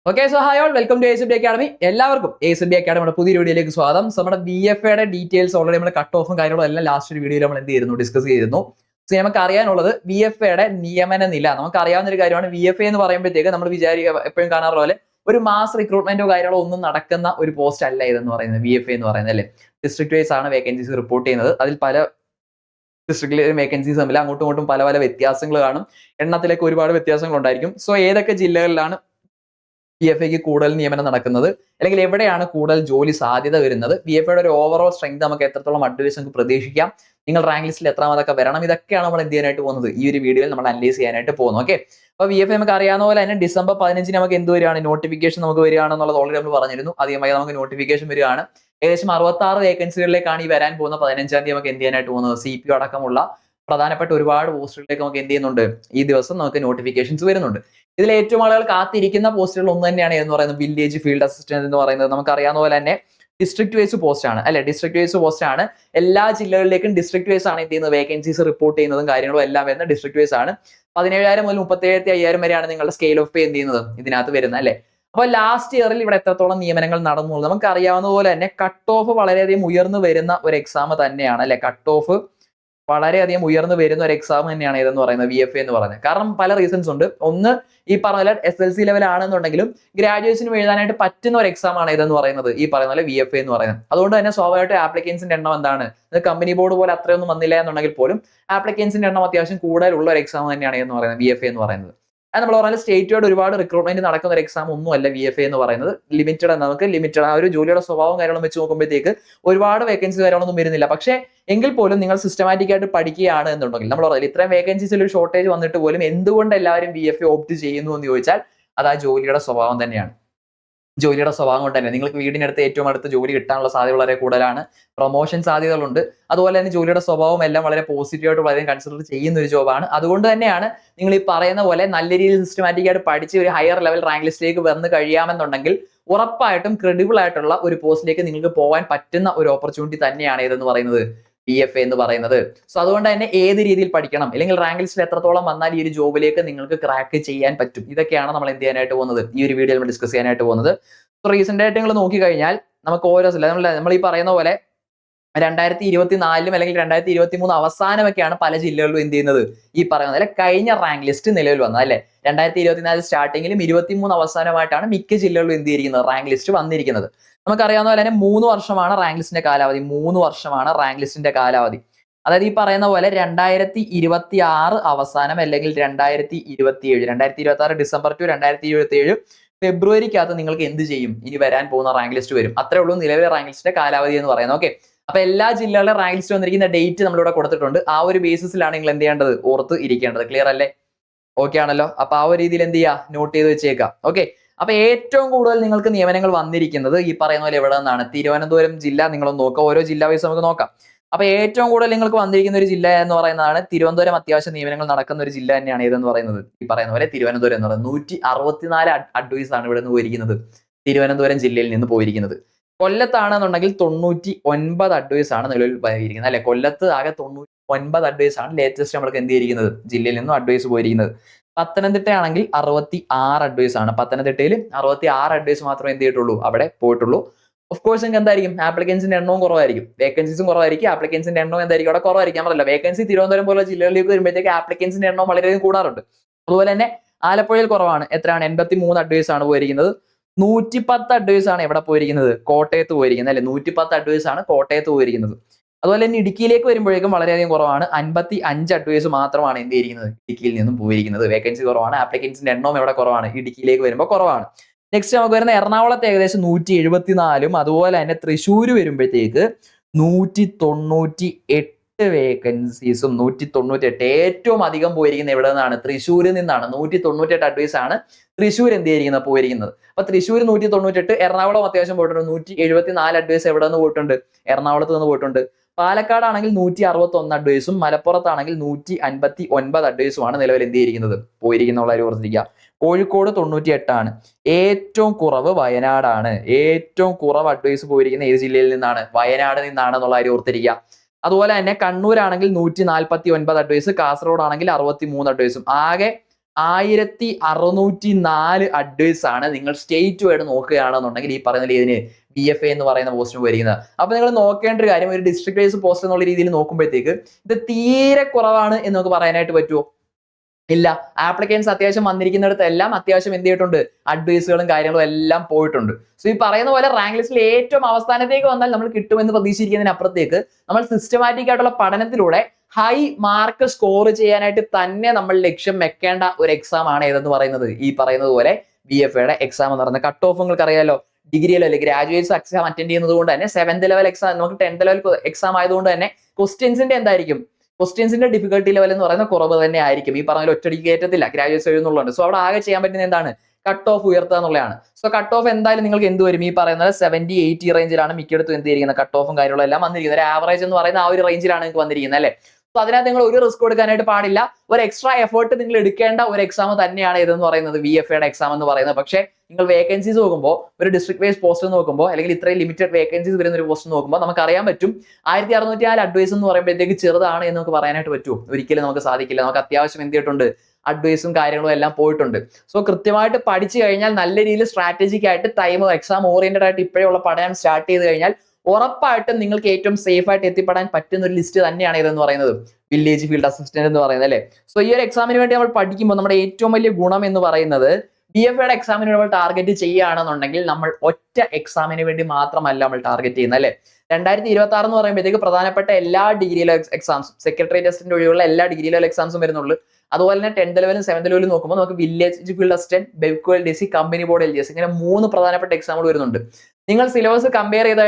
Okay so hi all welcome to ASB academy. എല്ലാവർക്കും ASB അക്കാഡമിയുടെ പുതിയ വീഡിയോയിലേക്ക് സ്വാഗതം. സോ നമ്മുടെ BFAയുടെ ഡീറ്റെയിൽസ് ഓൾറെഡി നമ്മൾ കട്ട് ഓഫും കാര്യങ്ങളും എല്ലാം ലാസ്റ്റ് ഒരു വീഡിയോയിൽ നമ്മൾ എന്ത് ചെയ്യുന്നു ഡിസ്കസ് ചെയ്തിരുന്നു. സോ നമുക്ക് അറിയാനുള്ളത് BFAയുടെ നിയമന നില. നമുക്ക് അറിയാവുന്ന ഒരു കാര്യമാണ് BFA എന്ന് പറയുമ്പോഴത്തേക്ക് നമ്മൾ എപ്പോഴും കാണാറുള്ള പോലെ ഒരു മാസ് റിക്രൂട്ട്മെന്റോ കാര്യങ്ങളോ ഒന്നും നടക്കുന്ന ഒരു പോസ്റ്റ് അല്ല ഇതെന്ന് പറയുന്നത്. BFA എന്ന് പറയുന്നത് അല്ലേ, ഡിസ്ട്രിക്ട് വൈസ് ആണ് വേക്കൻസീസ് റിപ്പോർട്ട് ചെയ്യുന്നത്. അതിൽ പല ഡിസ്ട്രിക്റ്റിലെ വേക്കൻസീസ് തമ്മിൽ അങ്ങോട്ടും ഇങ്ങോട്ടും പല പല വ്യത്യാസങ്ങൾ കാണും. എണ്ണത്തിലേക്ക് ഒരുപാട് വ്യത്യാസങ്ങൾ ഉണ്ടായിരിക്കും. സോ ഏതൊക്കെ ജില്ലകളിലാണ് BFAക്ക് കൂടുതൽ നിയമനം നടക്കുന്നത്, അല്ലെങ്കിൽ എവിടെയാണ് കൂടുതൽ ജോലി സാധ്യത വരുന്നത്, BFAയുടെ ഒരു ഓവറോൾ സ്ട്രെങ്ത് നമുക്ക് എത്രത്തോളം അഡ്വൈസ് നമുക്ക് പ്രതീക്ഷിക്കാം, നിങ്ങൾ റാങ്ക് ലിസ്റ്റിൽ എത്രാമതൊക്കെ വരണം, ഇതൊക്കെയാണ് നമ്മൾ എന്ത് ചെയ്യാനായിട്ട് പോകുന്നത്, ഈ ഒരു വീഡിയോയിൽ നമ്മൾ അനലൈസ് ചെയ്യാനായിട്ട് പോകുന്നു. ഓക്കെ, അപ്പോൾ BFA നമുക്ക് അറിയാവുന്ന പോലെ തന്നെ ഡിസംബർ 15 നമുക്ക് എന്ത് വരികയാണ്, നോട്ടിഫിക്കേഷൻ നമുക്ക് വരികയാണെന്നുള്ളത് ഓൾറെഡി നമ്മൾ പറഞ്ഞിരുന്നു. ആദ്യമായി നമുക്ക് നോട്ടിഫിക്കേഷൻ വരികയാണ്. ഏകദേശം 66 വേക്കൻസികളിലേക്കാണ് ഈ വരാൻ പോകുന്ന 15-ാം തീയതി നമുക്ക് എന്ത് ചെയ്യാനായിട്ട് പോകുന്നത്, CPO അടക്കമുള്ള പ്രധാനപ്പെട്ട ഒരുപാട് പോസ്റ്റുകളിലേക്ക് നമുക്ക് എന്ത് ചെയ്യുന്നുണ്ട്, ഈ ദിവസം നമുക്ക് നോട്ടിഫിക്കേഷൻസ് വരുന്നുണ്ട്. ഇതിൽ ഏറ്റവും ആളുകൾ കാത്തിരിക്കുന്ന പോസ്റ്റുകൾ ഒന്ന് തന്നെയാണ് എന്ന് പറയുന്നത് വില്ലേജ് ഫീൽഡ് അസിസ്റ്റന്റ് എന്ന് പറയുന്നത്. നമുക്ക് അറിയാവുന്ന പോലെ തന്നെ ഡിസ്ട്രിക്ട് വൈസ് പോസ്റ്റ് ആണ് അല്ലെ, ഡിസ്ട്രിക്ട് വൈസ് പോസ്റ്റ് ആണ്. എല്ലാ ജില്ലകളിലേക്കും ഡിസ്ട്രിക്ട് വൈസ് ആണ് എന്ത് ചെയ്യുന്നത്, വേക്കൻസീസ് റിപ്പോർട്ട് ചെയ്യുന്നതും കാര്യങ്ങളും എല്ലാം വരുന്ന ഡിസ്ട്രിക്ട് വൈസ് ആണ്. 17,000 മുതൽ 37,500 വരെയാണ് നിങ്ങളുടെ സ്കെയിൽ ഓഫ് പേ എന്ത് ചെയ്യുന്നത് ഇതിനകത്ത് വരുന്നത് അല്ലെ. അപ്പോൾ ലാസ്റ്റ് ഇയറിൽ ഇവിടെ എത്രത്തോളം നിയമനങ്ങൾ നടന്നു നമുക്ക് അറിയാവുന്ന പോലെ തന്നെ കട്ട് ഓഫ് വളരെയധികം ഉയർന്നു വരുന്ന ഒരു എക്സാം തന്നെയാണ് അല്ലെ. കട്ട് ഓഫ് വളരെയധികം ഉയർന്നു വരുന്ന ഒരു എക്സാം തന്നെയാണ് ഇതെന്ന് പറയുന്നത്, BFA എന്ന് പറയുന്നത്. കാരണം പല റീസൺസ് ഉണ്ട്. ഒന്ന്, ഈ പറഞ്ഞ പോലെ SLC ലെവൽ ആണെന്നുണ്ടെങ്കിലും ഗ്രാജുവേഷനും എഴുതാനായിട്ട് പറ്റുന്ന ഒരു എക്സാം ആണ് ഇതെന്ന് പറയുന്നത്, ഈ പറയുന്ന പോലെ BFA എന്ന് പറയുന്നത്. അതുകൊണ്ട് തന്നെ സ്വാഭാവികമായിട്ട് ആപ്ലിക്കൻസിന്റെ എണ്ണം എന്താണ്, കമ്പനി ബോർഡ് പോലെ അത്രയൊന്നും വന്നില്ല എന്നുണ്ടെങ്കിൽ പോലും ആപ്ലിക്കൻസിന്റെ എണ്ണം അത്യാവശ്യം കൂടുതലുള്ള ഒരു എക്സാം തന്നെയാണ് എന്ന് പറയുന്നത് BFA എന്ന് പറയുന്നത്. അത് നമ്മൾ പറഞ്ഞാൽ സ്റ്റേറ്റ് വൈഡ് ഒരുപാട് റിക്രൂട്ട്മെന്റ് നടക്കുന്ന ഒരു എക്സാം ഒന്നും അല്ല BFA എന്ന് പറയുന്നത്. ലിമിറ്റഡ് ആ ഒരു ജോലിയുടെ സ്വഭാവം കാര്യങ്ങളും വെച്ച് നോക്കുമ്പോഴത്തേക്ക് ഒരുപാട് വേക്കൻസി കാര്യങ്ങളൊന്നും വരുന്നില്ല. പക്ഷേ എങ്കിൽ പോലും നിങ്ങൾ സിസ്റ്റമാറ്റിക് ആയിട്ട് പഠിക്കുകയാണ് എന്നുണ്ടെങ്കിൽ, നമ്മൾ പറഞ്ഞാൽ ഇത്രയും വേക്കൻസീസിൽ ഒരു ഷോർട്ടേജ് വന്നിട്ട് പോലും എന്തുകൊണ്ട് എല്ലാവരും BFA ഓപ്റ്റ് ചെയ്യുന്നു എന്ന് ചോദിച്ചാൽ അത് ആ ജോലിയുടെ സ്വഭാവം തന്നെയാണ്. ജോലിയുടെ സ്വഭാവം കൊണ്ട് തന്നെ നിങ്ങൾക്ക് വീടിനടുത്ത് ഏറ്റവും അടുത്ത് ജോലി കിട്ടാനുള്ള സാധ്യത വളരെ കൂടുതലാണ്. പ്രൊമോഷൻ സാധ്യതകളുണ്ട്. അതുപോലെ തന്നെ ജോലിയുടെ സ്വഭാവം എല്ലാം വളരെ പോസിറ്റീവായിട്ട് വളരെ കൺസിഡർ ചെയ്യുന്ന ഒരു ജോബാണ്. അതുകൊണ്ട് തന്നെയാണ് നിങ്ങൾ ഈ പറയുന്ന പോലെ നല്ല രീതിയിൽ സിസ്റ്റമാറ്റിക് ആയിട്ട് പഠിച്ച് ഒരു ഹയർ ലെവൽ റാങ്ക് ലിസ്റ്റിലേക്ക് വന്ന് കഴിയാമെന്നുണ്ടെങ്കിൽ ഉറപ്പായിട്ടും ക്രെഡിബിൾ ആയിട്ടുള്ള ഒരു പോസ്റ്റിലേക്ക് നിങ്ങൾക്ക് പോകാൻ പറ്റുന്ന ഒരു ഓപ്പർച്യൂണിറ്റി തന്നെയാണ് ഇതെന്ന് പറയുന്നത്, BFA എന്ന് പറയുന്നത്. സോ അതുകൊണ്ട് തന്നെ ഏത് രീതിയിൽ പഠിക്കണം, അല്ലെങ്കിൽ റാങ്ക് ലിസ്റ്റിൽ എത്രത്തോളം വന്നാൽ ഈ ഒരു ജോബിലേക്ക് നിങ്ങൾക്ക് ക്രാക്ക് ചെയ്യാൻ പറ്റും, ഇതൊക്കെയാണ് നമ്മൾ എന്ത് ചെയ്യാനായിട്ട് പോകുന്നത്, ഈ ഒരു വീഡിയോയിൽ നമ്മൾ ഡിസ്കസ് ചെയ്യാനായിട്ട് പോകുന്നത്. സോ റീസെന്റ് ആയിട്ട് നിങ്ങൾ നോക്കി കഴിഞ്ഞാൽ നമുക്ക് ഓരോ നമ്മൾ ഈ പറയുന്ന പോലെ 2024 അല്ലെങ്കിൽ 2023 അവസാനമൊക്കെയാണ് പല ജില്ലകളിലും എന്ത് ചെയ്യുന്നത്, ഈ പറയുന്നത് അല്ലെ കഴിഞ്ഞ റാങ്ക് ലിസ്റ്റ് നിലവിൽ വന്നത് അല്ലെ. 2024 സ്റ്റാർട്ടിങ്ങിലും 23 അവസാനമായിട്ടാണ് മിക്ക ജില്ലകളിലും എന്ത് ചെയ്തിരിക്കുന്നത്, റാങ്ക് ലിസ്റ്റ് വന്നിരിക്കുന്നത്. നമുക്കറിയാവുന്ന പോലെ തന്നെ 3 വർഷമാണ് റാങ്ക് ലിസ്റ്റിന്റെ കാലാവധി. 3 വർഷമാണ് റാങ്ക് ലിസ്റ്റിന്റെ കാലാവധി. അതായത് ഈ പറയുന്ന പോലെ 2026 അവസാനം അല്ലെങ്കിൽ 2026 ഡിസംബർ ടു 2027 ഫെബ്രുവരിക്കകത്ത് നിങ്ങൾക്ക് എന്ത് ചെയ്യും, ഇനി വരാൻ പോകുന്ന റാങ്ക് ലിസ്റ്റ് വരും. അത്രേ ഉള്ളൂ നിലവിലെ റാങ്ക് ലിസ്റ്റിന്റെ കാലാവധി എന്ന് പറയുന്നത്. ഓക്കെ, അപ്പൊ എല്ലാ ജില്ലകളിലെ റാങ്ക് ലിസ്റ്റ് വന്നിരിക്കുന്ന ഡേറ്റ് നമ്മളിവിടെ കൊടുത്തിട്ടുണ്ട്. ആ ഒരു ബേസിസിലാണ് നിങ്ങൾ എന്ത് ചെയ്യേണ്ടത്, ഓർത്ത് ഇരിക്കേണ്ടത്. ക്ലിയർ അല്ലേ? ഓക്കെ ആണല്ലോ. അപ്പൊ ആ ഒരു രീതിയിൽ എന്ത് ചെയ്യുക, നോട്ട് ചെയ്ത് വെച്ചേക്കാം. ഓക്കെ, അപ്പൊ ഏറ്റവും കൂടുതൽ നിങ്ങൾക്ക് നിയമനങ്ങൾ വന്നിരിക്കുന്നത് ഈ പറയുന്ന പോലെ എവിടെ നിന്നാണ്, തിരുവനന്തപുരം ജില്ല. നിങ്ങളൊന്ന് നോക്കുക, ഓരോ ജില്ല വൈസ് നമുക്ക് നോക്കാം. അപ്പൊ ഏറ്റവും കൂടുതൽ നിങ്ങൾക്ക് വന്നിരിക്കുന്ന ഒരു ജില്ല എന്ന് പറയുന്നതാണ് തിരുവനന്തപുരം. അത്യാവശ്യം നിയമനങ്ങൾ നടക്കുന്ന ഒരു ജില്ല തന്നെയാണ് ഇതെന്ന് പറയുന്നത്, ഈ പറയുന്ന പോലെ തിരുവനന്തപുരം എന്ന് പറയുന്നത്. 164 അഡ്വൈസ് ആണ് ഇവിടെ നിന്ന് പോയിരിക്കുന്നത്, തിരുവനന്തപുരം ജില്ലയിൽ നിന്ന് പോയിരിക്കുന്നത്. കൊല്ലത്താണെന്നുണ്ടെങ്കിൽ 99 അഡ്വൈസ് ആണ് നിലവിൽ പോയിരിക്കുന്നത് അല്ലെ. കൊല്ലത്ത് ആകെ 99 അഡ്വൈസ് ആണ് ലേറ്റസ്റ്റ് നമ്മൾക്ക് എന്ത് ചെയ്തിരിക്കുന്നത്, ജില്ലയിൽ നിന്നും അഡ്വൈസ് പോയിരിക്കുന്നത്. പത്തനംതിട്ട ആണെങ്കിൽ 66 അഡ്വൈസ് ആണ്. പത്തനംതിട്ടയിൽ 66 അഡ്വൈസ് മാത്രമേ എന്ത് ചെയ്തിട്ടുള്ളൂ, അവിടെ പോയിട്ടുള്ളൂ. ഓഫ് കോഴ്സ് നിങ്ങൾക്ക് എന്തായിരിക്കും, ആപ്ലിക്കൻസിന്റെ എണ്ണവും കുറവായിരിക്കും, വേക്കൻസീസും കുറവായിരിക്കും. ആപ്ലിക്കൻസിന്റെ എണ്ണം എന്തായിരിക്കും, അവിടെ കുറവായിരിക്കും. നമ്മളല്ല, വേക്കൻസി തിരുവനന്തപുരം പോലുള്ള ജില്ലകളിലേക്ക് വരുമ്പോഴത്തേക്ക് ആപ്ലിക്കൻസിന്റെ എണ്ണം വളരെയധികം കൂടാറുണ്ട്. അതുപോലെ തന്നെ ആലപ്പുഴയിൽ കുറവാണ്. എത്രയാണ്, 83 അഡ്വൈസ് ആണ് പോയിരിക്കുന്നത്. 110 അഡ്വൈസ് ആണ് എവിടെ പോയിരിക്കുന്നത്, കോട്ടയത്ത് പോയിരിക്കുന്നത് അല്ലെ. 110 അഡ്വൈസ് ആണ് കോട്ടയത്ത് പോയിരിക്കുന്നത്. അതുപോലെ തന്നെ ഇടുക്കിയിലേക്ക് വരുമ്പോഴേക്കും വളരെയധികം കുറവാണ്. 55 അഡ്വൈസ് മാത്രമാണ് എന്ത് ചെയ്തിരിക്കുന്നത്, ഇടുക്കിയിൽ നിന്നും പോയിരിക്കുന്നത്. വേക്കൻസി കുറവാണ്, ആപ്ലിക്കൻസിന്റെ എണ്ണവും എവിടെ കുറവാണ്, ഇടുക്കിയിലേക്ക് വരുമ്പോൾ കുറവാണ്. നെക്സ്റ്റ് നമുക്ക് വരുന്ന എറണാകുളത്ത് ഏകദേശം 174, അതുപോലെ തന്നെ തൃശ്ശൂർ വരുമ്പോഴത്തേക്ക് 198 വേക്കൻസീസും. 198 ഏറ്റവും അധികം പോയിരിക്കുന്നത് എവിടെ നിന്നാണ്, തൃശ്ശൂരിൽ നിന്നാണ്. 198 അഡ്വൈസ് ആണ് തൃശ്ശൂർ എന്ത് ചെയ്തിരിക്കുന്നത്, പോയിരിക്കുന്നത്. അപ്പൊ തൃശ്ശൂർ 198, എറണാകുളം അത്യാവശ്യം പോയിട്ടുണ്ട്. 174 അഡ്വൈസ് എവിടെ നിന്ന് പോയിട്ടുണ്ട്, എറണാകുളത്ത് നിന്ന് പോയിട്ടുണ്ട്. പാലക്കാട് ആണെങ്കിൽ 161 അഡ്വൈസും, മലപ്പുറത്താണെങ്കിൽ 159 അഡ്വൈസുമാണ് നിലവിൽ എന്ത് ചെയ്തിരിക്കുന്നത്, പോയിരിക്കുന്ന കാര്യം ഓർത്തിരിക്കുക. കോഴിക്കോട് 98 ആണ്. ഏറ്റവും കുറവ് വയനാടാണ്. ഏറ്റവും കുറവ് അഡ്വൈസ് പോയിരിക്കുന്ന ഏത് ജില്ലയിൽ നിന്നാണ്, വയനാട് നിന്നാണ് എന്നുള്ള കാര്യം ഓർത്തിരിക്കുക. അതുപോലെ തന്നെ കണ്ണൂരാണെങ്കിൽ 149 അഡ്വൈസ്, കാസർഗോഡ് ആണെങ്കിൽ 63 അഡ്വൈസും. ആകെ 1604 അഡ്വൈസ് ആണ് നിങ്ങൾ സ്റ്റേറ്റ് വൈഡ് നോക്കുകയാണെന്നുണ്ടെങ്കിൽ ഈ പറയുന്ന ഇതിന് BFA എന്ന് പറയുന്ന പോസ്റ്റിന് വരിക്കുന്നത്. അപ്പൊ നിങ്ങൾ നോക്കേണ്ട ഒരു കാര്യം, ഒരു ഡിസ്ട്രിക്ട് വൈസ് പോസ്റ്റ് എന്നുള്ള രീതിയിൽ നോക്കുമ്പോഴത്തേക്ക് ഇത് തീരെ കുറവാണ് എന്ന് നമുക്ക് പറയാനായിട്ട് പറ്റുമോ? ഇല്ല. ആപ്ലിക്കൻസ് അത്യാവശ്യം വന്നിരിക്കുന്നിടത്തെല്ലാം അത്യാവശ്യം എന്ത് ചെയ്തിട്ടുണ്ട്, അഡ്വൈസുകളും കാര്യങ്ങളും എല്ലാം പോയിട്ടുണ്ട്. സോ ഈ പറയുന്ന പോലെ റാങ്ക് ലിസ്റ്റിൽ ഏറ്റവും അവസാനത്തേക്ക് വന്നാൽ നമ്മൾ കിട്ടുമെന്ന് പ്രതീക്ഷിക്കുന്നതിനപ്പുറത്തേക്ക് നമ്മൾ സിസ്റ്റമാറ്റിക് ആയിട്ടുള്ള പഠനത്തിലൂടെ ഹൈ മാർക്ക് സ്കോർ ചെയ്യാനായിട്ട് തന്നെ നമ്മൾ ലക്ഷ്യം വെക്കേണ്ട ഒരു എക്സാം ആണ് ഏതെന്ന് പറയുന്നത് ഈ പറയുന്നത് പോലെ BFAയുടെ എക്സാം എന്ന് പറയുന്നത്. കട്ട് ഓഫ് നിങ്ങൾക്ക് അറിയാലോ, degree level graduates exam attend ചെയ്യുന്നത് കൊണ്ട് തന്നെ 7th ലെവൽ എക്സാം, നമുക്ക് 10th ലെവൽ എക്സാം ആയതുകൊണ്ട് തന്നെ ക്വസ്റ്റ്യൻസിന്റെ എന്തായിരിക്കും, ക്വസ്റ്റ്യൻസിന്റെ ഡിഫിക്കൽട്ടി ലെവൽ എന്ന് പറയുന്നത് കുറവ് തന്നെ ആയിരിക്കും. ഈ പറഞ്ഞ ഒറ്റടിക്ക് കയറ്റത്തില്ല, ഗ്രാജുവേറ്റ്സ് എഴുതുന്നുള്ളതുണ്ട്. സോ അവിടെ ആകെ ചെയ്യാൻ പറ്റുന്ന എന്താണ്, കട്ട് ഓഫ് ഉയർത്തുക എന്നുള്ളതാണ്. സോ കട്ട് ഓഫ് എന്തായാലും നിങ്ങൾക്ക് എന്ത് വരും, ഈ പറയുന്നത് 70-80 റേഞ്ചിലാണ് മിക്കയിടത്തും എന്ത് ചെയ്യുന്നത്, കട്ട് ഓഫും കാര്യങ്ങളും എല്ലാം വന്നിരിക്കുന്നത്. ഒരു ആവറേജ് എന്ന് പറയുന്ന ആ ഒരു റേഞ്ചിലാണ് നിങ്ങൾക്ക് വന്നിരിക്കുന്നത് അല്ലേ. സോ അതിനകത്ത് നിങ്ങൾ ഒരു റിസ്ക് എടുക്കാനായിട്ട് പാടില്ല. ഒരു എക്സ്ട്രാ എഫേർട്ട് നിങ്ങൾ എടുക്കേണ്ട ഒരു എക്സാം തന്നെയാണ് ഇതെന്ന് പറയുന്നത്, BFAയുടെ എക്സാം എന്ന് പറയുന്നത്. പക്ഷേ നിങ്ങൾ വേക്കൻസീസ് നോക്കുമ്പോൾ, ഒരു ഡിസ്ട്രിക്ട് വൈസ് പോസ്റ്റ് നോക്കുമ്പോൾ, അല്ലെങ്കിൽ ഇത്രയും ലിമിറ്റഡ് വേക്കൻസീസ് വരുന്ന ഒരു പോസ്റ്റ് നോക്കുമ്പോൾ നമുക്ക് അറിയാൻ പറ്റും 1604 അഡ്വൈസ് എന്ന് പറയുമ്പോഴത്തേക്ക് ചെറുതാണ് എന്ന് നമുക്ക് പറയാനായിട്ട് പറ്റുമോ? ഒരിക്കലും നമുക്ക് സാധിക്കില്ല. നമുക്ക് അത്യാവശ്യം എന്ത് ചെയ്തിട്ടുണ്ട്, അഡ്വൈസും കാര്യങ്ങളും എല്ലാം പോയിട്ടുണ്ട്. സോ കൃത്യമായിട്ട് പഠിച്ചു കഴിഞ്ഞാൽ, നല്ല രീതിയിൽ സ്ട്രാറ്റജിക് ആയിട്ട് ടൈം എക്സാം ഓറിയന്റഡ് ആയിട്ട് ഇപ്പോഴേ ഉള്ള പഠനം സ്റ്റാർട്ട് ചെയ്ത് കഴിഞ്ഞാൽ ഉറപ്പായിട്ടും നിങ്ങൾക്ക് ഏറ്റവും സേഫ് ആയിട്ട് എത്തിപ്പെടാൻ പറ്റുന്ന ഒരു ലിസ്റ്റ് തന്നെയാണ് ഇതെന്ന് പറയുന്നത്, വില്ലേജ് ഫീൽഡ് അസിസ്റ്റന്റ് എന്ന് പറയുന്നത് അല്ലേ. സോ ഈ ഒരു എക്സാമിന് വേണ്ടി നമ്മൾ പഠിക്കുമ്പോൾ നമ്മുടെ ഏറ്റവും വലിയ ഗുണം എന്ന് പറയുന്നത്, BFAയുടെ എക്സാമിന് നമ്മൾ ടാർഗറ്റ് ചെയ്യുകയാണെന്നുണ്ടെങ്കിൽ നമ്മൾ ഒറ്റ എക്സാമിന് വേണ്ടി മാത്രമല്ല നമ്മൾ ടാർഗറ്റ് ചെയ്യുന്നത് അല്ലേ. 2026 എന്ന് പറയുമ്പോഴത്തേക്ക് പ്രധാനപ്പെട്ട എല്ലാ ഡിഗ്രി ലെവൽ എക്സാംസും, സെക്രട്ടറി ടെസ്റ്റിന്റെ ഒഴിയുള്ള എല്ലാ ഡിഗ്രി ലെവൽ എക്സാംസും വരുന്നുള്ളൂ. അതുപോലെ തന്നെ 10th ലെവലും 7th ലെവലും നോക്കുമ്പോൾ നമുക്ക് village field assistant, Bevco LDC, company board LGS, ഇങ്ങനെ 3 പ്രധാനപ്പെട്ട എക്സാമുകൾ വരുന്നുണ്ട്. നിങ്ങൾ സിലബസ് കമ്പയർ ചെയ്ത്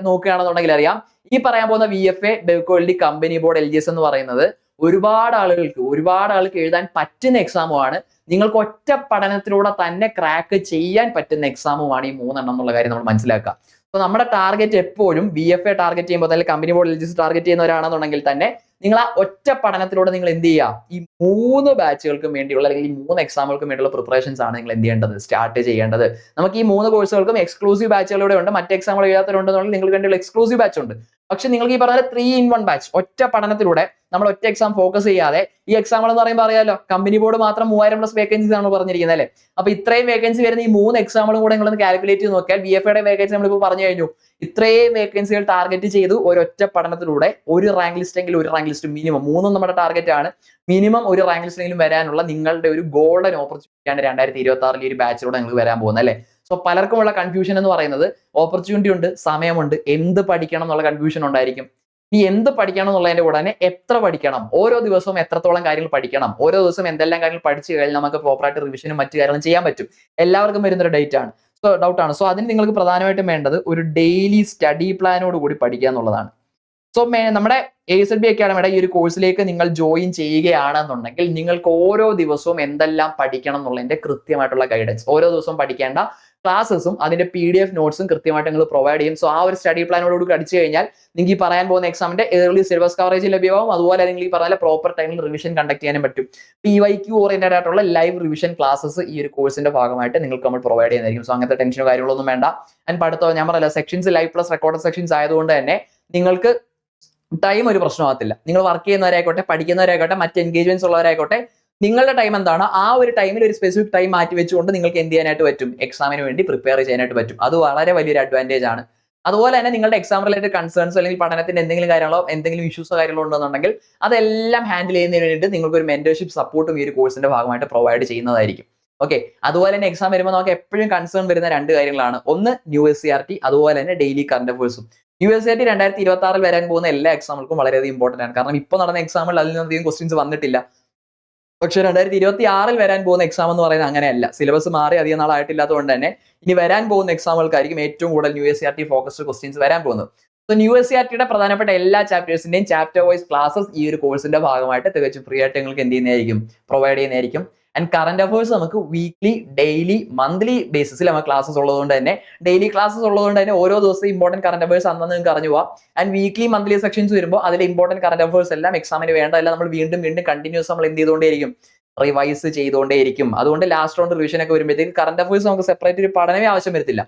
നോക്കുകയാണെന്നുണ്ടെങ്കിൽ അറിയാം, ഈ പറയാൻ പോകുന്ന BFA, Bevco LD, company board LGS എന്ന് പറയുന്നത് ഒരുപാട് ആൾക്ക് എഴുതാൻ പറ്റുന്ന എക്സാമുമാണ്. നിങ്ങൾക്ക് ഒറ്റ പഠനത്തിലൂടെ തന്നെ ക്രാക്ക് ചെയ്യാൻ പറ്റുന്ന എക്സാമുമാണ് ഈ 3 എന്നുള്ള കാര്യം നമ്മൾ മനസ്സിലാക്കുക. അപ്പൊ നമ്മുടെ ടാർഗറ്റ് എപ്പോഴും BFA ടാർഗറ്റ് ചെയ്യുമ്പോൾ, അല്ലെങ്കിൽ കമ്പനി ബോർഡ് LGS ടാർഗറ്റ് ചെയ്യുന്നവരാണെന്നുണ്ടെങ്കിൽ തന്നെ നിങ്ങൾ ആ ഒറ്റ പഠനത്തിലൂടെ നിങ്ങൾ എന്ത് ചെയ്യുക, ഈ 3 ബാച്ചുകൾക്കും വേണ്ടിയുള്ള, അല്ലെങ്കിൽ ഈ 3 എക്സാമുകൾക്കും വേണ്ടിയുള്ള പ്രിപ്പറേഷൻസ് ആണ് നിങ്ങൾ എന്ത് ചെയ്യേണ്ടത്, സ്റ്റാർട്ട് ചെയ്യേണ്ടത്. നമുക്ക് ഈ 3 കോഴ്സുകൾക്കും എക്സ്ക്ലൂസീവ് ബാച്ചുകളിലൂടെ ഉണ്ട്. മറ്റ് എക്സാമുകൾ എഴുതാത്തവരുണ്ടെന്നുണ്ടെങ്കിൽ നിങ്ങൾക്ക് വേണ്ടിയുള്ള എക്സ്ക്ലൂസീവ് ബാച്ച് ഉണ്ട്. പക്ഷെ നിങ്ങൾക്ക് ഈ പറഞ്ഞ 3-in-1 ബാച്ച്, ഒറ്റ പഠനത്തിലൂടെ നമ്മൾ ഒറ്റ എക്സാം ഫോക്കസ് ചെയ്യാതെ, ഈ എക്സാമുകൾ എന്ന് പറയുമ്പോൾ അറിയാലോ, കമ്പനി ബോർഡ് മാത്രം 3000+ വേക്കൻസീസ് ആണ് പറഞ്ഞിരിക്കുന്നത് അല്ലേ. അപ്പൊ ഇത്രയും വേക്കൻസി വരുന്ന ഈ 3 എക്സാമുകളും കൂടെ നിങ്ങളൊന്ന് കാൽക്കുലേറ്റ് ചെയ്ത് നോക്കിയാൽ BFAയുടെ വേക്കൻസി നമ്മളിപ്പോൾ പറഞ്ഞു കഴിഞ്ഞു. ഇത്രയും വേക്കൻസികൾ ടാർഗറ്റ് ചെയ്തു ഒരൊറ്റ പഠനത്തിലൂടെ ഒരു റാങ്ക് ലിസ്റ്റ് എങ്കിലും, ഒരു റാങ്ക് ലിസ്റ്റ് മിനിമം 3 നമ്മുടെ ടാർഗറ്റ് ആണ്. മിനിമം ഒരു റാങ്ക് ലിസ്റ്റിലെങ്കിലും വരാനുള്ള നിങ്ങളുടെ ഒരു ഗോൾഡൻ ഓപ്പർച്യൂണിറ്റിയാണ് 2026 ഈ ഒരു ബാച്ചിലൂടെ നിങ്ങൾക്ക് വരാൻ പോകുന്നത് അല്ലേ. സോ പലർക്കുമുള്ള കൺഫ്യൂഷൻ എന്ന് പറയുന്നത്, ഓപ്പർച്യൂണിറ്റി ഉണ്ട്, സമയമുണ്ട്, എന്ത് പഠിക്കണം എന്നുള്ള കൺഫ്യൂഷൻ ഉണ്ടായിരിക്കും. ഈ എന്ത് പഠിക്കണം എന്നുള്ളതിന്റെ കൂടെ തന്നെ എത്ര പഠിക്കണം, ഓരോ ദിവസവും എത്രത്തോളം കാര്യങ്ങൾ പഠിക്കണം, ഓരോ ദിവസവും എന്തെല്ലാം കാര്യങ്ങൾ പഠിച്ചു കഴിഞ്ഞാൽ നമുക്ക് പ്രോപ്പറായിട്ട് റിവിഷനും മറ്റു കാര്യങ്ങളും ചെയ്യാൻ പറ്റും. എല്ലാവർക്കും വരുന്നൊരു ഡൗട്ടാണ്. സോ അതിന് നിങ്ങൾക്ക് പ്രധാനമായിട്ടും വേണ്ടത് ഒരു ഡെയിലി സ്റ്റഡി പ്ലാനോട് കൂടി പഠിക്കുക എന്നുള്ളതാണ്. സോ നമ്മുടെ ASLB അക്കാഡമിയുടെ ഈ ഒരു കോഴ്സിലേക്ക് നിങ്ങൾ ജോയിൻ ചെയ്യുകയാണെന്നുണ്ടെങ്കിൽ നിങ്ങൾക്ക് ഓരോ ദിവസവും എന്തെല്ലാം പഠിക്കണം എന്നുള്ളതിന്റെ കൃത്യമായിട്ടുള്ള ഗൈഡൻസ്, ഓരോ ദിവസവും പഠിക്കേണ്ട ക്ലാസ്സസും അതിന്റെ PDF നോട്ട്സും കൃത്യമായിട്ട് നിങ്ങൾ പ്രൊവൈഡ് ചെയ്യും. സോ ആ ഒരു സ്റ്റഡി പ്ലാനോടുകൂടി അടിച്ചു കഴിഞ്ഞാൽ നിങ്ങൾക്ക് ഈ പറയാൻ പോകുന്ന എക്സാമിന്റെ ഏർലി സിലബസ് കവറേജ് ലഭ്യമാവും. അതുപോലെ നിങ്ങൾ ഈ പറഞ്ഞ പ്രോപ്പർ ടൈമിൽ റിവിഷൻ കണ്ടക്ട് ചെയ്യാനും പറ്റും. PYQ ഓറിയന്റഡ് ആയിട്ടുള്ള ലൈവ് റിവിഷൻ ക്ലാസ്സസ് ഈ ഒരു കോഴ്സിന്റെ ഭാഗമായിട്ട് നിങ്ങൾക്ക് നമ്മൾ പ്രൊവൈഡ് ചെയ്യുന്നതായിരിക്കും. സോ അങ്ങനത്തെ ടെൻഷനോ കാര്യങ്ങളൊന്നും വേണ്ട. ആൻഡ് പഠിത്തം ഞാൻ പറയില്ല, sections live plus record sections ആയതുകൊണ്ട് തന്നെ നിങ്ങൾക്ക് ടൈം ഒരു പ്രശ്നമാകത്തില്ല. നിങ്ങൾ വർക്ക് ചെയ്യുന്നവരായിക്കോട്ടെ, പഠിക്കുന്നവരായിക്കോട്ടെ, മറ്റ് എൻഗേജ്മെന്റ്സ് ഉള്ളവരായിക്കോട്ടെ, നിങ്ങളുടെ ടൈം എന്താണ്, ആ ഒരു ടൈമിൽ ഒരു സ്പെസിഫിക് ടൈം മാറ്റി വെച്ചുകൊണ്ട് നിങ്ങൾക്ക് എന്ത് ചെയ്യാനായിട്ട് പറ്റും, എക്സാമിന് വേണ്ടി പ്രിപ്പയർ ചെയ്യാനായിട്ട് പറ്റും. അത് വളരെ വലിയൊരു അഡ്വാൻറ്റേജ് ആണ്. അതുപോലെ തന്നെ നിങ്ങളുടെ എക്സാം റിലേറ്റഡ് കൺസേൺസ്, അല്ലെങ്കിൽ പഠനത്തിന്റെ എന്തെങ്കിലും കാര്യങ്ങളോ എന്തെങ്കിലും ഇഷ്യൂസോ കാര്യങ്ങളോ ഉണ്ടെന്നുണ്ടെങ്കിൽ അതെല്ലാം ഹാൻഡിൽ ചെയ്യുന്നതിന് വേണ്ടിയിട്ട് നിങ്ങൾക്ക് ഒരു മെന്റർഷിപ്പ് സപ്പോർട്ടും ഈ ഒരു കോഴ്സിന്റെ ഭാഗമായിട്ട് പ്രൊവൈഡ് ചെയ്യുന്നതായിരിക്കും. ഓക്കെ. അതുപോലെ തന്നെ എക്സാം വരുമ്പോൾ നമുക്ക് എപ്പോഴും കൺസേൺ വരുന്ന 2 കാര്യങ്ങളാണ്. ഒന്ന് ന്യൂ SCRT, അതുപോലെ തന്നെ ഡെയിലി കറന്റ് അഫയേഴ്സും. ന്യൂ SCRT 2026 വരാൻ പോകുന്ന എല്ലാ എക്സാമുകൾക്കും വളരെയധികം ഇമ്പോർട്ടന്റ് ആണ്. കാരണം ഇപ്പോൾ നടന്ന എക്സാമിൽ അതിൽ നിന്നധികം ക്വസ്റ്റ്യൻസ് വന്നിട്ടില്ല. പക്ഷേ 2026 വരാൻ പോകുന്ന എക്സാം എന്ന് പറയുന്നത് അങ്ങനെയല്ല. സിലബസ് മാറി അധികം നാളായിട്ടില്ലാത്തതുകൊണ്ട് തന്നെ ഇനി വരാൻ പോകുന്ന എക്സാമുകൾക്കായിരിക്കും ഏറ്റവും കൂടുതൽ ന്യൂ SCRT ഫോക്കസ്ഡ് ക്വസ്റ്റ്യൻസ് വരാൻ പോകുന്നത്. സോ ന്യൂ SCRTയുടെ പ്രധാനപ്പെട്ട എല്ലാ ചാപ്റ്റേഴ്സിന്റെയും ചാപ്റ്റർ വൈസ് ക്ലാസ്സസ് ഈ ഒരു കോഴ്സിന്റെ ഭാഗമായിട്ട് തികച്ചും ഫ്രീ ആയിട്ട് നിങ്ങൾക്ക് എന്ത് ചെയ്യുന്നതായിരിക്കും, പ്രൊവൈഡ് ചെയ്യുന്നതായിരിക്കും. ആൻഡ് കറന്റ് അഫയേഴ്സ് നമുക്ക് വീക്ക്ലി, ഡെയിലി, മന്ത്ലി ബേസിസിൽ നമുക്ക് ക്ലാസ്സസ് ഉള്ളതുകൊണ്ട് തന്നെ, ഡെയിലി ക്ലാസ്സസ് ഉള്ളതുകൊണ്ട് തന്നെ ഓരോ ദിവസവും ഇമ്പോർട്ടന്റ് കറന്റ് അഫയേഴ്സ് അന്ന് നിങ്ങൾക്ക് അറിഞ്ഞു പോവാം. ആൻഡ് വീക്ക്ലി, മന്ത്ലി സെക്ഷൻസ് വരുമ്പോൾ അതിലെ ഇമ്പോർട്ടന്റ് കറന്റ് അഫയേഴ്സ് എല്ലാം എക്സാമിന് വേണ്ടതെല്ലാം നമ്മൾ വീണ്ടും കണ്ടിന്യൂസ് നമ്മൾ എന്ത് ചെയ്തുകൊണ്ടേയിരിക്കും, റിവൈസ് ചെയ്തുകൊണ്ടേയിരിക്കും. അതുകൊണ്ട് ലാസ്റ്റ് റൗണ്ട് റിവിഷൻ ഒക്കെ വരുമ്പോഴത്തേക്ക് കറന്റ് അഫയേഴ്സ് നമുക്ക് സെപ്പറേറ്റ് ഒരു പഠനമേ ആവശ്യം വരത്തില്ല.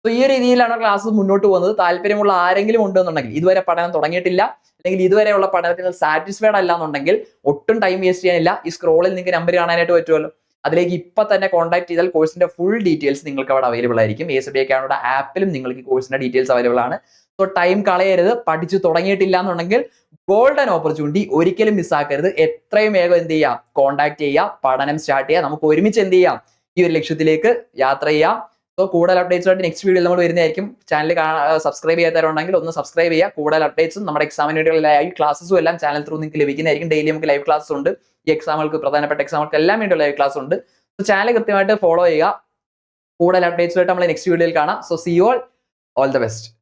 സോ ഈ രീതിയിലാണ് ക്ലാസ് മുന്നോട്ട് പോകുന്നത്. താല്പര്യമുള്ള ആരെങ്കിലും ഉണ്ടെന്നുണ്ടെങ്കിൽ, ഇതുവരെ പഠനം തുടങ്ങിയിട്ടില്ല അല്ലെങ്കിൽ ഇതുവരെയുള്ള പഠനത്തിൽ സാറ്റിസ്ഫൈഡ് അല്ല എന്നുണ്ടെങ്കിൽ ഒട്ടും ടൈം വേസ്റ്റ് ചെയ്യാനില്ല. ഈ സ്ക്രോളിൽ നിങ്ങൾക്ക് നമ്പർ കാണാനായിട്ട് പറ്റുമല്ലോ. അതിലേക്ക് ഇപ്പൊ തന്നെ കോൺടാക്ട് ചെയ്താൽ കോഴ്സിന്റെ ഫുൾ ഡീറ്റെയിൽസ് നിങ്ങൾക്ക് അവിടെ അവൈലബിൾ ആയിരിക്കും. ASWD അക്കാഡമിയുടെ ആപ്പിലും നിങ്ങൾക്ക് കോഴ്സിന്റെ ഡീറ്റെയിൽസ് അവൈലബിൾ ആണ്. സോ ടൈം കളയരുത്. പഠിച്ചു തുടങ്ങിയിട്ടില്ല എന്നുണ്ടെങ്കിൽ ഗോൾഡൻ ഓപ്പർച്യൂണിറ്റി ഒരിക്കലും മിസ്സാക്കരുത്. എത്രയും വേഗം എന്ത് ചെയ്യാം, കോൺടാക്ട് ചെയ്യാം, പഠനം സ്റ്റാർട്ട് ചെയ്യാം. നമുക്ക് ഒരുമിച്ച് എന്ത് ചെയ്യാം, ഈ ഒരു ലക്ഷ്യത്തിലേക്ക് യാത്ര ചെയ്യാം. സോ കൂടുതൽ അപ്ഡേറ്റ്സ് ആയിട്ട് നെക്സ്റ്റ് വീഡിയോയിൽ നമ്മൾ വരുന്നതായിരിക്കും. ചാനൽ സബ്സ്ക്രൈബ് ചെയ്യാത്തവരുണ്ടെങ്കിൽ ഒന്ന് സബ്സ്ക്രൈബ് ചെയ്യുക. കൂടുതൽ അപ്ഡേറ്റ്സും നമ്മുടെ എക്സാമിന് വേണ്ടിയുള്ള ലൈവ് ക്ലാസ്സും എല്ലാം ചാനൽ ത്രൂ നിങ്ങൾക്ക് ലഭിക്കുന്നതായിരിക്കും. ഡെയിലി നമുക്ക് ലൈവ് ക്ലാസ് ഉണ്ട്. ഈ എക്സാമുകൾക്ക്, പ്രധാനപ്പെട്ട എക്സാമുകൾക്ക് എല്ലാം വേണ്ടിയുള്ള ലൈവ് ക്ലാസ് ഉണ്ട്. സോ ചാനൽ കൃത്യമായിട്ട് ഫോളോ ചെയ്യുക. കൂടുതൽ അപ്ഡേറ്റ്സ് ആയിട്ട് നമ്മൾ നെക്സ്റ്റ് വീഡിയോയിൽ കാണാം. So see you all the best.